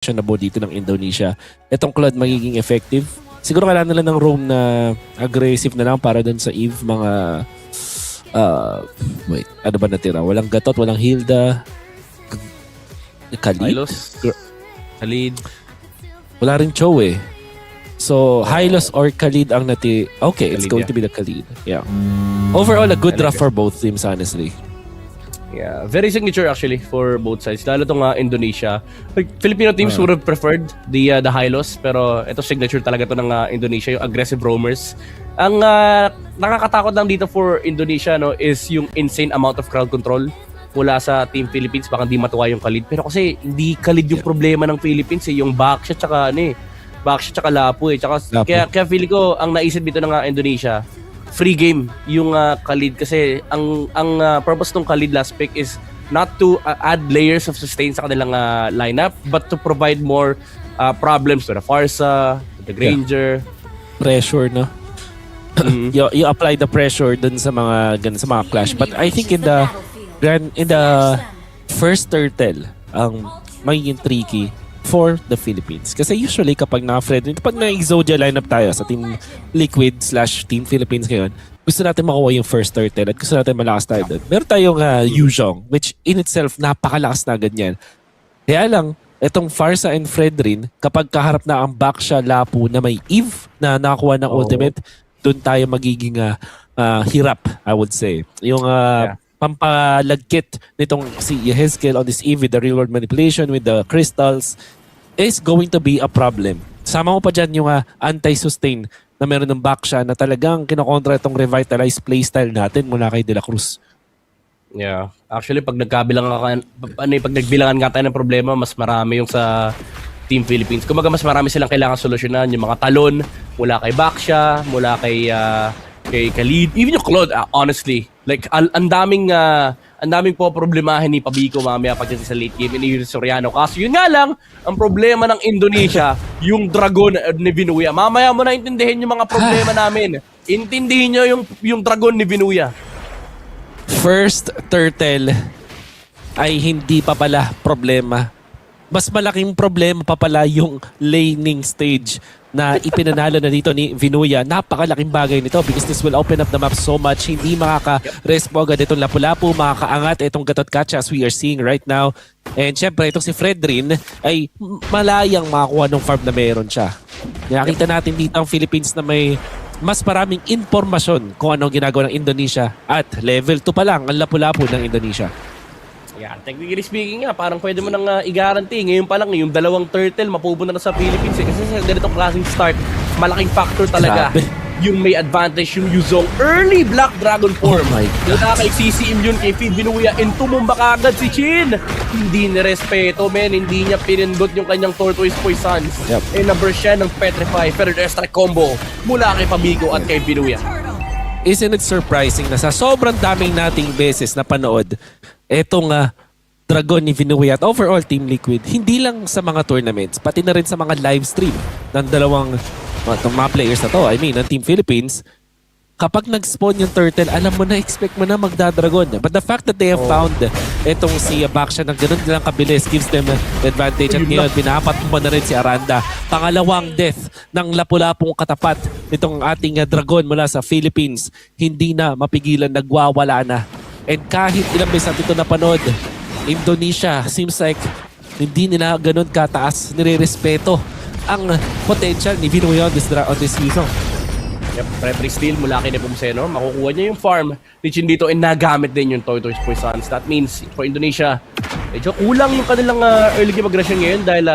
questionable dito ng Indonesia. Itong Claude magiging effective. Siguro kailangan nila ng Rome na aggressive na lang para dun sa Eve. Mga wait, ano ba natira? Walang Gatot, walang Hilda, Khalid? Hylos, Khalid. Wala rin Cho eh. So, Hylos or Khalid ang Okay, it's Khalid, going to be the Khalid. Yeah. Overall, a good draft for both teams, honestly. Yeah, very signature actually for both sides. Lalo tong Indonesia. Like, Filipino teams would have preferred the Hylos, pero ito signature talaga to ng Indonesia, yung aggressive roamers. Ang nakakatakot lang dito for Indonesia is yung insane amount of crowd control mula sa Team Philippines. Baka hindi matuwa yung Khalid. Pero kasi hindi Khalid yung problema ng Philippines yung backshot tsaka backshot tsaka Lapu Tsaka kaya feeling ko ang naisip dito ng Indonesia, free game yung Khalid kasi ang purpose ng Khalid last pick is not to add layers of sustain sa kanilang lineup but to provide more problems to the Farsa, to the Granger. Pressure, no? You apply the pressure dun sa mga clash. But I think in the first turtle, ang magiging tricky for the Philippines. Kasi usually kapag pag na-Exodia lineup tayo sa Team Liquid / Team Philippines ngayon, gusto natin makuha yung first turtle at gusto natin malakas tayo doon. Meron tayong Yuzhong, which in itself napakalakas na ganyan. Kaya lang, itong Farsa and Fredrin, kapag kaharap na ang Baksha Lapu na may Eve na nakakuha ng ultimate, doon tayo magiging hirap, I would say. Yung pampalagkit nitong si Yehezkel on this Eve with the real world manipulation, with the crystals, is going to be a problem. Sama mo pa dyan yung anti-sustain na meron ng Baksha na talagang kinokontra itong revitalized playstyle natin mula kay De La Cruz. Yeah. Actually, pag nagbilangan nga tayo ng problema, mas marami yung sa Team Philippines. Kumaga mas marami silang kailangan solusyonan. Yung mga talon mula kay Baksha, mula kay Khalid, even yung Claude, honestly. Like, ang daming po problemahin ni Pabico mamaya pagdating sa late game ni Soriano. Kaso yun nga lang, ang problema ng Indonesia, yung Dragon ni Vinuya. Mamaya mo na intindihin yung mga problema namin. Intindihin nyo yung Dragon ni Vinuya. First turtle ay hindi pa pala problema. Mas malaking problema pa pala yung laning stage na ipinanalo na dito ni Vinuya. Napakalaking bagay nito because this will open up the map so much. Hindi makaka-rest po agad itong Lapu-Lapu, makakaangat itong Gatot Kacha as we are seeing right now. And syempre, itong si Fredrin ay malayang makakuha ng farm na meron siya. Nakita natin dito ang Philippines na may mas maraming impormasyon kung anong ginagawa ng Indonesia at level 2 pa lang ang Lapu-Lapu ng Indonesia. Yeah, technically speaking nga, parang pwede mo nang i-guarantee. Ngayon pa lang, yung dalawang turtle mapupunta na sa Philippines Kasi sa ganitong klaseng start, malaking factor talaga. Grabe. Yung may advantage yung Yuzhong early Black Dragon form. Oh my God. Yung kay CCM yun, kay Feed Vinuya, tumumba kagad si Chin. Hindi nirespeto, men. Hindi niya pinindot yung kanyang Tortoise Poisons. Yep. Na-burst siya ng Petrify, Feathered Airstrike combo mula kay Pabico at kay Vinuya. Isn't it surprising na sa sobrang daming nating beses na panood, etong Dragon ni Vinuya at overall Team Liquid, hindi lang sa mga tournaments, pati na rin sa mga live stream ng dalawang mga players na to, I mean, ng Team Philippines, kapag nag-spawn yung turtle, alam mo na, expect mo na magdadragon. But the fact that they have found etong si Baksha na ganun nilang kabilis gives them the advantage. At ngayon, pinapat mo na rin si Aranda. Pangalawang death ng Lapu-Lapung katapat nitong ating dragon mula sa Philippines. Hindi na mapigilan, nagwawala na. And kahit ilang beses natin ito napanood, Indonesia seems like hindi nila ganun kataas, nire-respeto ang potential ni Vinuya on this season. Yep, Prepri Steel mula kay Nepomuceno, makukuha niya yung farm ni Chin dito and nagamit din yung Tortoise Poisons. That means for Indonesia, medyo kulang yung kanilang early game aggression ngayon dahil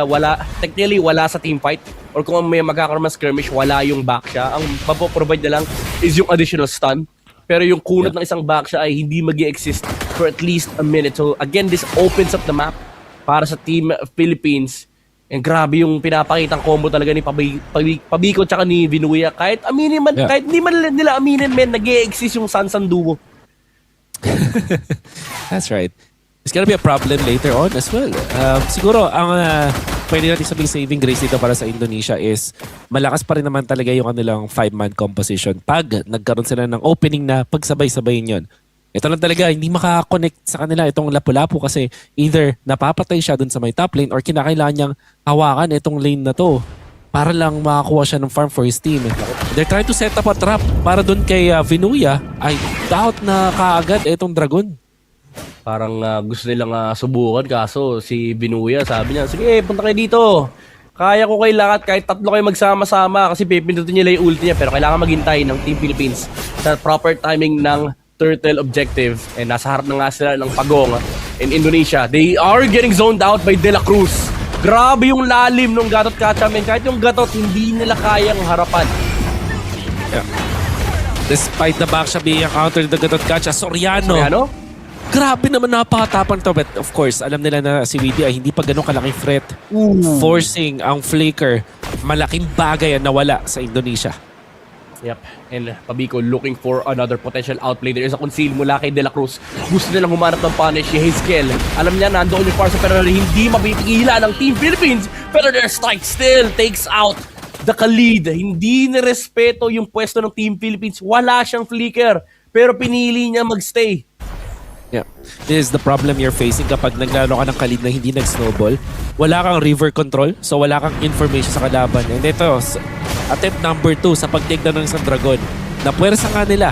technically wala sa team fight or kung may magkakaroon ng skirmish, wala yung Baksha. Ang mapoprovide na lang is yung additional stun. Pero yung kunot ng isang Baksha ay hindi mag-exist for at least a minute. So again, this opens up the map para sa Team Philippines. And grabe yung pinapakitang combo talaga ni Pabico tsaka ni Vinuya. Kahit aminin man, kahit hindi man nila aminin, nag-e-exist yung Sansan duo. That's right. It's gonna be a problem later on as well. Siguro, ang pwede natin sabihin saving grace dito para sa Indonesia is malakas pa rin naman talaga yung kanilang 5-man composition pag nagkaroon sila ng opening na pagsabay-sabayin yun. Ito lang talaga, hindi makakonect sa kanila itong Lapu-Lapu kasi either napapatay siya dun sa may top lane or kinakailangan niyang hawakan itong lane na to para lang makakuha siya ng farm for his team. They're trying to set up a trap para dun kay Vinuya. I doubt na kaagad itong Dragon. Parang gusto nilang subukan kaso si Binuya sabi niya, sige punta kayo dito. Kaya ko kayo lahat kahit tatlo kayo magsama-sama kasi pipindutin nila yung ulti niya pero kailangan maghintay ng Team Philippines sa proper timing ng turtle objective. And nasa harap na nga sila ng Pagong in Indonesia. They are getting zoned out by De La Cruz. Grabe yung lalim ng Gatot Kachamen. Kahit yung Gatot hindi nila kayang harapan. Yeah. Despite the back siya being countered the Gatot Kacha, Soriano. Grabe naman napakatapang to. But of course, alam nila na si Weedy ay hindi pa ganun kalaking threat. Forcing ang Flicker. Malaking bagay ang nawala sa Indonesia. Yep. And Pabico looking for another potential outplay. There is a conceal mula kay De La Cruz. Gusto nilang humanap ng punish si Hazekiel. Alam niya nandoon yung Farsa pero hindi mapipigilan ng Team Philippines. Pero their strike still takes out the Khalid. Hindi nirespeto yung pwesto ng Team Philippines. Wala siyang flicker. Pero pinili niya magstay. Yeah. This is the problem you're facing kapag naglaro ka ng Khalid na hindi nag-snowball. Wala kang river control, so wala kang information sa kalaban. And ito, attempt number 2 sa pag-take down ng isang Dragon. Napuwersa nga nila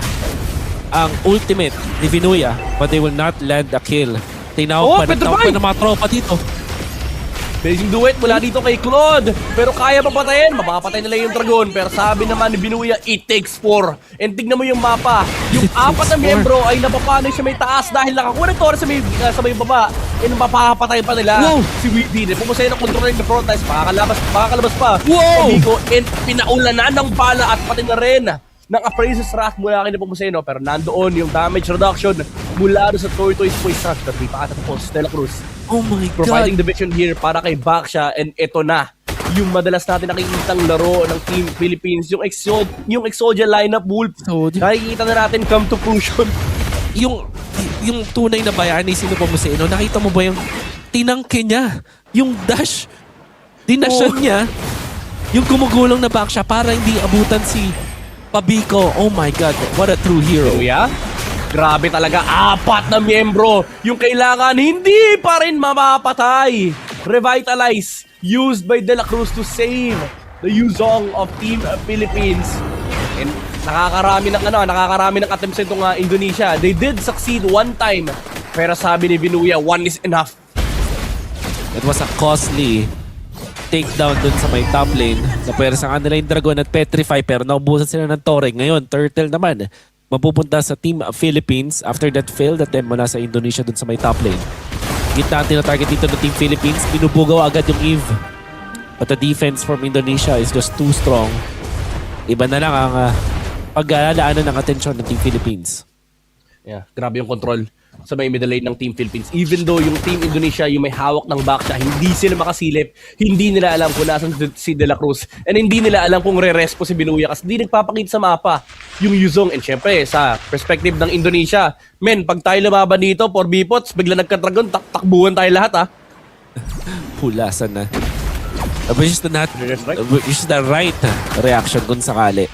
ang ultimate ni Vinuya, but they will not land a kill. Tinawag pa ng mga tropa dito. Amazing duet mula dito kay Claude. Pero kaya pa patayin. Mapapatay nila yung Dragon. Pero sabi naman ni Binuya, it takes 4. And tignan mo yung mapa. Yung 4 na miyembro ay napapanoy siya may taas dahil nakakuha ng Torres sa may baba. And mapapatay pa nila. Si Weedy. Pumusay ng controlling the front lines. Makakalabas pa. Amigo, and pinaulanan ng bala at pati na rin ng Appraiser's Wrath mula kay Nepomuceno. Pero nandoon yung damage reduction mula sa Tortoise Poison. Pero di pa katapos. De La Cruz. Oh my God. Providing the vision here para kay Baksha, and ito na yung madalas natin nakikitang laro ng Team Philippines, yung Exodia lineup Wolf. Nakikita na natin come to fruition. Yung tunay na bayani si Nepomuceno, nakita mo ba yung tinangke niya? Yung dash, dinashan niya, yung gumugulong na Baksha para hindi abutan si Pabico. Oh my God, what a true hero. Yeah? Grabe talaga, 4 na miyembro yung kailangan, hindi pa rin mamapatay. Revitalize, used by De La Cruz to save the Yuzong of Team Philippines. And nakakarami ng attempts itong Indonesia. They did succeed one time, pero sabi ni Binuya, 1 is enough. It was a costly takedown dun sa may top lane. Napuwersa nga nila yung Dragon at Petrify pero naubusan sila ng Torre. Ngayon, Turtle naman mapupunta sa Team Philippines after that failed attempt mula sa Indonesia dun sa may top lane. Gitna ang tina-target dito ng Team Philippines. Binubugaw agad yung Eve. But the defense from Indonesia is just too strong. Iba na lang ang pag-aalaanan ng atensyon ng Team Philippines. Yeah, grabe yung control sa may middle lane ng Team Philippines. Even though yung Team Indonesia yung may hawak ng Baksha, hindi sila makasilip. Hindi nila alam kung nasan si De La Cruz. And hindi nila alam kung re-respo si Binuya kasi hindi nagpapakita sa mapa yung Yuzong. And syempre, sa perspective ng Indonesia, men, pag tayo lumaban dito, 4B-pots, bigla nagka-dragon, takbuhan tayo lahat, Hulasan na. Which is the right reaction kung sakali.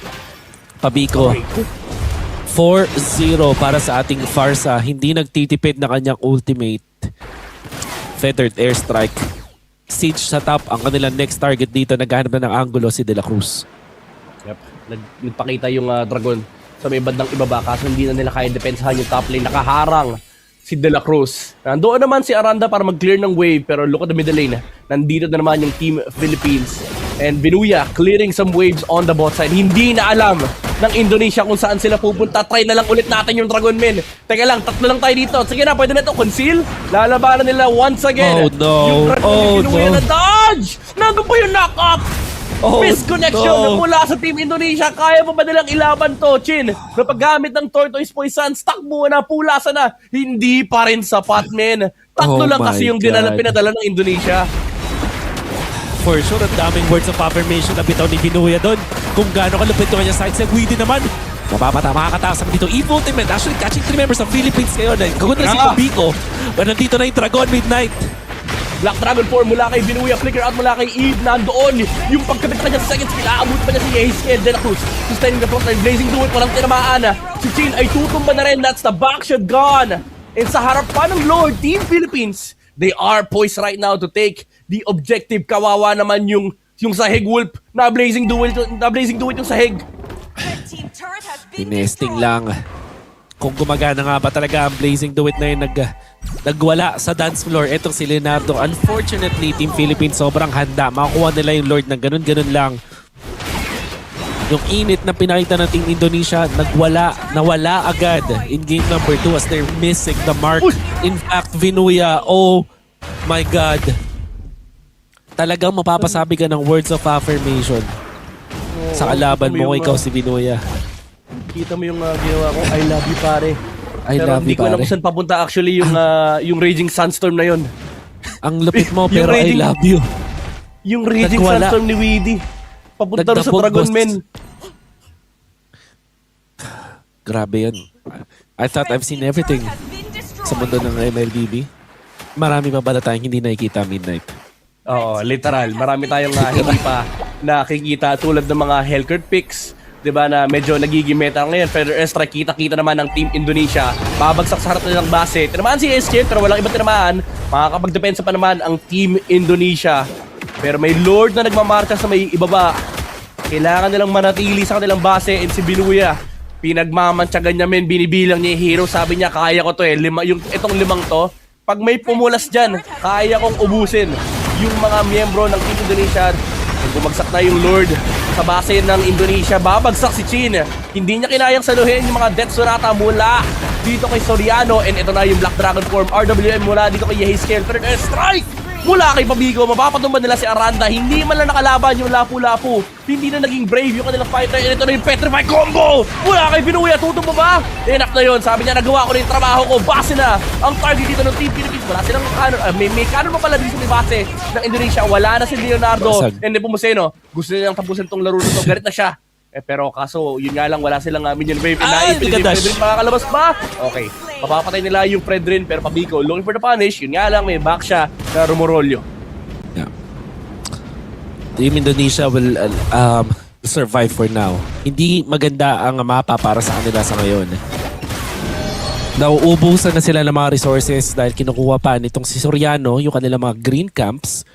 Pabico. 4-0 para sa ating Farsa. Hindi nagtitipid na kanyang ultimate. Feathered Airstrike. Siege sa top. Ang kanilang next target dito. Naghahanap na ng angulo si De La Cruz. Yep. Nagpakita yung Dragon sa may bandang ibaba kasi hindi na nila kaya depensahan yung top lane. Nakaharang si De La Cruz. Nandoon naman si Aranda para mag-clear ng wave pero look at the middle lane. Nandito na naman yung Team Philippines. And Binuya clearing some waves on the bot side. Hindi na alam ng Indonesia kung saan sila pupunta. Try na lang ulit natin yung Dragon Men. Teka lang, 3 lang tayo dito. Sige na, pwede na ito. Conceal. Lalabanan nila once again. Oh no. Yung Dragon ni Binuya na dodge! Nandun pa yung knock-up! Misconnection mula sa Team Indonesia. Kaya pa ba nilang ilaban to, Chin? Na paggamit ng Tortoise Poison, stuck muna, pulasan na. Hindi pa rin sapat, men. 3 lang kasi yung pinadala ng Indonesia. For sure, ang daming words of affirmation na bitaw ni Binuya doon. Kung gaano kalupit ko kanya side set, Weedy naman. Makakataas naman dito. Eve Ultimate actually catching 3 members of Philippines ngayon. Kagunta na si Pabico. But nandito na yung Dragon Midnight. Black Dragon 4 mula kay Binuya, flicker out mula kay Eve, nandoon yung pagkabit pa niya sa second skill, aabot pa niya si Hazel De La Cruz, sustaining the front line, Blazing Duet, walang tinamaan, si Chin ay tutumba na rin, that's the backshot gone, and sa harap pa ng Lord, Team Philippines, they are poised right now to take the objective. Kawawa naman yung sahig Wolf na Blazing Duet yung sahig. Tinesting lang kung gumagana nga ba talaga ang Blazing Duet na yun nagwala sa dance floor. Etong si Leonardo. Unfortunately, Team Philippines sobrang handa. Makakuha nila yung Lord ng ganun-ganun lang. Yung init na pinakita ng Team Indonesia, nawala agad in game number 2 as they're missing the mark. In fact, Vinuya, oh my God. Talagang mapapasabi ka ng words of affirmation sa kalaban mo, ikaw si Vinuya. Kita mo yung ginawa ko, I love you pare. Pero hindi ko alam kung saan papunta actually yung Raging Sandstorm na yon. Ang lupit mo pero Raging- I love you. Yung Raging Nagwala. Sandstorm ni Weedy. Papunta rin sa Nagdabog, Dragon boss. Men. Grabe yun. I thought I've seen everything sa mundo ng MLBB. Marami pa pala tayong hindi nakikita midnight. Oo, literal. Marami tayong hindi pa nakikita tulad ng mga Hellcurt picks. 'Di ba na medyo nagiging meta ngayon. Feather Strike, kita-kita naman ng Team Indonesia. Babagsak sa harap nilang base. Tinamaan si SK pero walang ibang tinamaan. Makakapagdepensa pa naman ang Team Indonesia. Pero may Lord na nagmamarcha sa may ibaba. Kailangan nilang manatili sa kanilang base and si Binuya. Pinagmamantsagan niya men, binibilang niya yung hero. Sabi niya, kaya ko to eh. Itong limang to, pag may pumulas dyan, kaya kong ubusin yung mga miyembro ng Team Indonesia. Bumagsak na yung Lord sa base ng Indonesia. Babagsak si Chin. Hindi niya kinayang saluhin yung mga Death Sonata mula dito kay Soriano. And ito na yung Black Dragon form. RWM mula dito kay Yeheskel. Third strike mula kay Pabigo. Mapapatumba nila si Aranda. Hindi man lang nakalaban yung Lapu-Lapu. Hindi na naging brave yung kanilang fighter. And ito na yung Petrify combo mula kay Binuya. Tutumba ba? Enough na yun. Sabi niya, nagawa ko na yung trabaho ko. Base na ang target dito ng Team Philippines. Wala silang cannon. May cannon pa pala dito sa base ng Indonesia. Wala na si Leonardo. Basag. And Nepomuceno, gusto nilang tapusin tong laro nito. Galit na siya. Pero kaso, yun nga lang, wala silang minion wave. Hindi ka dash. Fredrin makakalabas ba? Okay. Mapapatay nila yung Fredrin, pero Pabico, looking for the punish. Yun nga lang, may back siya na Rumorolyo. Yeah. Team Indonesia will survive for now. Hindi maganda ang mapa para sa kanila sa ngayon. Nauubusan na sila ng mga resources dahil kinukuha pa nitong si Soriano yung kanilang mga green camps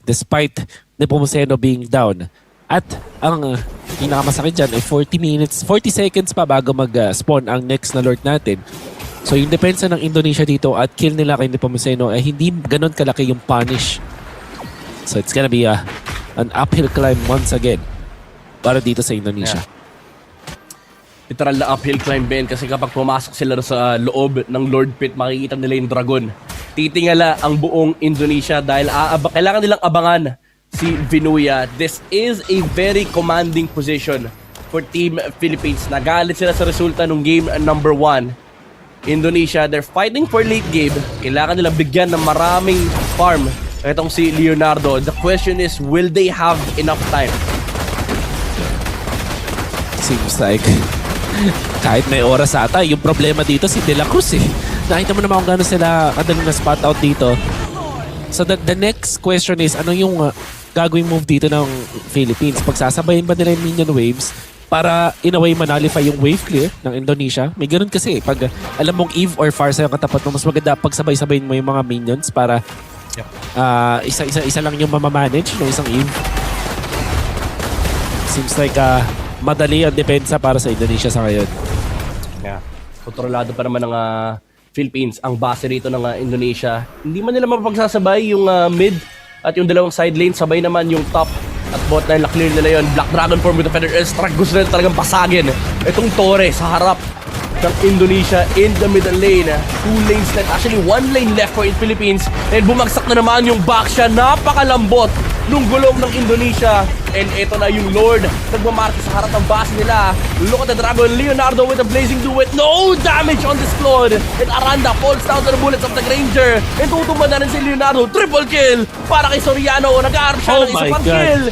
despite Nepomuceno being down. At ang pinakamasakit dyan ay 40 seconds pa bago mag-spawn ang next na Lord natin. So yung depensa ng Indonesia dito at kill nila kay Nepomuceno ay hindi ganun kalaki yung punish. So it's gonna be an uphill climb once again para dito sa Indonesia. Literal na uphill climb, Ben, kasi kapag pumasok sila sa loob ng Lord Pit, makikita nila yung dragon. Titingala ang buong Indonesia dahil kailangan nilang abangan si Vinuya. This is a very commanding position for Team Philippines. Nagalit sila sa resulta ng game number 1. Indonesia, they're fighting for late game. Kailangan nilang bigyan ng maraming farm itong si Leonardo. The question is, will they have enough time? Seems like kahit may oras ata, yung problema dito si De La Cruz eh. Nakita mo naman kung gano'n sila kadaling na spot out dito. So the next question is, ano yung gagawing move dito ng Philippines? Pagsasabayin ba nila yung minion waves para in a way manalify yung wave clear ng Indonesia? May ganun kasi. Pag alam mong Eve or Farsa yung katapat mo, mas maganda pagsabay-sabayin mo yung mga minions para isa lang yung mamamanage ng isang Eve. Seems like madali ang depensa para sa Indonesia sa ngayon. Yeah. Kontrolado pa naman ng Philippines ang base rito ng Indonesia. Hindi man nila mapagsasabay yung mid at yung dalawang side lane. Sabay naman yung top at bot na clear nila yun. Black Dragon form with the Feather Strike. Gusto nila talagang pasagin itong Torre sa harap ng Indonesia in the middle lane. 2 lanes left. Actually, 1 lane left for in Philippines. And bumagsak na naman yung back siya. Napakalambot nung gulong ng Indonesia. And ito na yung Lord. Nagmamarke sa harap ng base nila. Look at the Dragon. Leonardo with a Blazing Duet. No damage on this Claude. And Aranda falls down to the bullets of the Granger. And tutumba na rin si Leonardo. Triple kill para kay Soriano. Nag-aarap siya ng isa pang kill.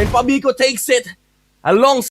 And Pabico takes it along